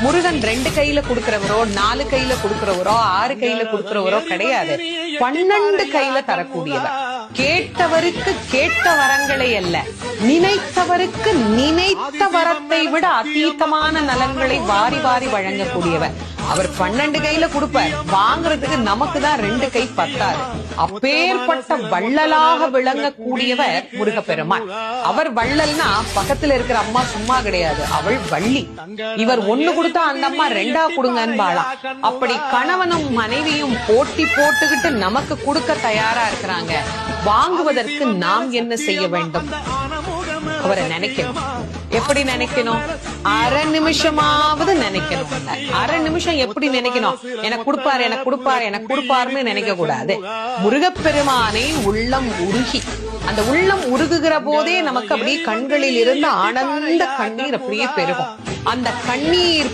முருகன் 2 கையில கொடுக்கிறவரோ 4 கையில கொடுக்கிறவரோ 6 கையில கொடுக்கிறவரோ கிடையாது. 12 கையில தரக்கூடியவர். கேட்டவருக்கு கேட்ட வரங்களை அல்ல, நினைத்தவருக்கு நினைத்த வரத்தை விட அதீதமான நலன்களை வாரி வாரி வழங்கக்கூடியவர். அவர் 12 கையில கொடுப்பார், வாங்குறதுக்கு நமக்கு தான் 2 கை பத்தாது. அப்பேற்பட்ட வள்ளலாக விளங்கக்கூடியவர் முருகப்பெருமான். அவர் வள்ளல்னா பக்கத்துல இருக்கிற அம்மா சும்மா கிடையாது, அவள் வள்ளி. இவர் 1 கொடுத்தா அந்த அம்மா 2 கொடுங்கன்னு வாழலாம். அப்படி கணவனும் மனைவியும் போட்டி போட்டுக்கிட்டு நமக்கு கொடுக்க தயாரா இருக்கிறாங்க. வாங்குவதற்கு நாம் என்ன செய்ய வேண்டும்? அவரை நினைக்கணும். எப்படி நினைக்கணும்? அரை நிமிஷமாவது நினைக்கணும். அரை நிமிஷம் எப்படி நினைக்கணும்? எனக்கு கொடுப்பாரு, எனக்கு கொடுப்பாரு, எனக்கு கொடுப்பாருன்னு நினைக்க கூடாது. முருகப்பெருமானை உள்ளம் உருகி, அந்த உள்ளம் உருகுகிற போதே நமக்கு அப்படியே கண்களில் இருந்து ஆனந்த கண்ணீர் அப்படியே பெருகும். அந்த கண்ணீர்